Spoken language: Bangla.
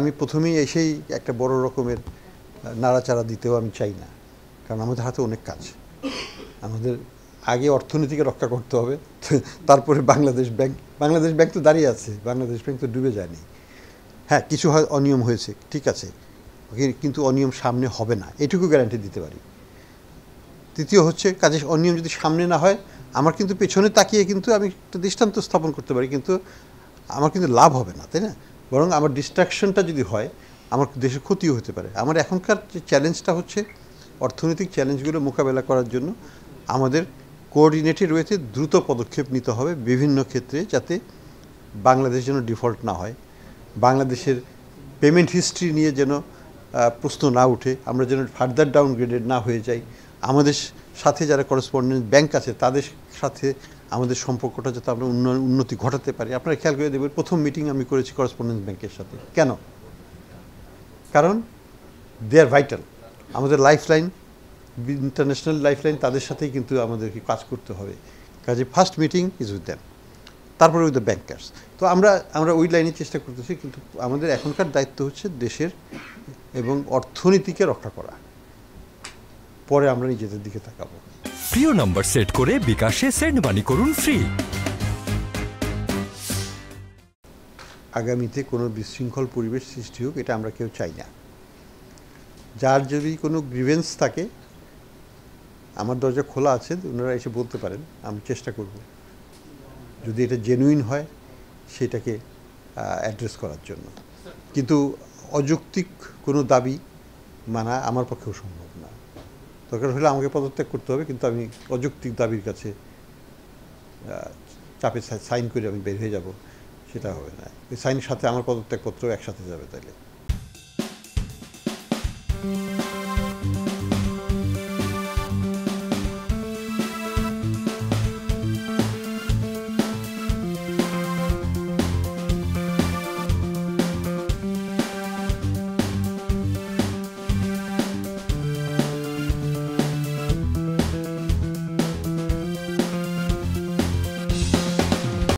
আমি প্রথমেই এসেই একটা বড় রকমের নাড়াচাড়া দিতেও আমি চাই না, কারণ আমাদের হাতে অনেক কাজ। আমাদের আগে অর্থনীতিকে রক্ষা করতে হবে, তারপরে বাংলাদেশ ব্যাংক তো দাঁড়িয়ে আছে, বাংলাদেশ ব্যাংক তো ডুবে যায়নি। হ্যাঁ, কিছু অনিয়ম হয়েছে, ঠিক আছে, কিন্তু অনিয়ম সামনে হবে না, এটুকু গ্যারান্টি দিতে পারি। তৃতীয় হচ্ছে, কাজে অনিয়ম যদি সামনে না হয়, আমার কিন্তু পেছনে তাকিয়ে কিন্তু আমি একটা দৃষ্টান্ত স্থাপন করতে পারি, কিন্তু আমার কিন্তু লাভ হবে না, তাই না? বরং আমার ডিস্ট্রাকশনটা যদি হয়, আমার দেশের ক্ষতিও হতে পারে। আমার এখনকার যে চ্যালেঞ্জটা হচ্ছে, অর্থনৈতিক চ্যালেঞ্জগুলো মোকাবেলা করার জন্য আমাদের কোঅর্ডিনেটেড ওয়েতে দ্রুত পদক্ষেপ নিতে হবে বিভিন্ন ক্ষেত্রে, যাতে বাংলাদেশ যেন ডিফল্ট না হয়, বাংলাদেশের পেমেন্ট হিস্ট্রি নিয়ে যেন প্রশ্ন না উঠে, আমরা যেন ফার্দার ডাউনগ্রেডেড না হয়ে যাই, আমাদের সাথে যারা করেসপন্ডেন্ট ব্যাংক আছে তাদের সাথে আমাদের সম্পর্কটা যাতে আমরা উন্নতি ঘটাতে পারি। আপনারা খেয়াল করে দেখবেন, প্রথম মিটিং আমি করেছি করেসপন্ডেন্ট ব্যাংকের সাথে। কেন? কারণ দে আর ভাইটাল, আমাদের লাইফলাইন, ইন্টারন্যাশনাল লাইফলাইন, তাদের সাথেই কিন্তু আমাদেরকে কাজ করতে হবে। কাজে first meeting is with them, তারপরে উইথ দ্য ব্যাংকার্স। তো আমরা ওই লাইনে চেষ্টা করতেছি, কিন্তু আমাদের এখনকার দায়িত্ব হচ্ছে দেশের এবং অর্থনীতিকে রক্ষা করা, পরে আমরা নিজেদের দিকে তাকাবো। প্রিয় নাম্বার সেট করে বিকাশে সেন্ড মানি করুন ফ্রি। আগামীতে কোনো বিশৃঙ্খল পরিবেশ সৃষ্টি হোক, এটা আমরা কেউ চাই না। যার যদি কোনো গ্রিভেন্স থাকে, আমার দরজা খোলা আছে, ওনারা এসে বলতে পারেন, আমি চেষ্টা করব যদি এটা জেনুইন হয় সেটাকে অ্যাড্রেস করার জন্য। কিন্তু অযৌক্তিক কোনো দাবি মানা আমার পক্ষেও সম্ভব না। দরকার হলে আমাকে পদত্যাগ করতে হবে, কিন্তু আমি অযৌক্তিক দাবির কাছে চাপে সাইন করে আমি বের হয়ে যাব, সেটা হবে না। ওই সাইনের সাথে আমার পদত্যাগপত্র একসাথে যাবে তাইলে।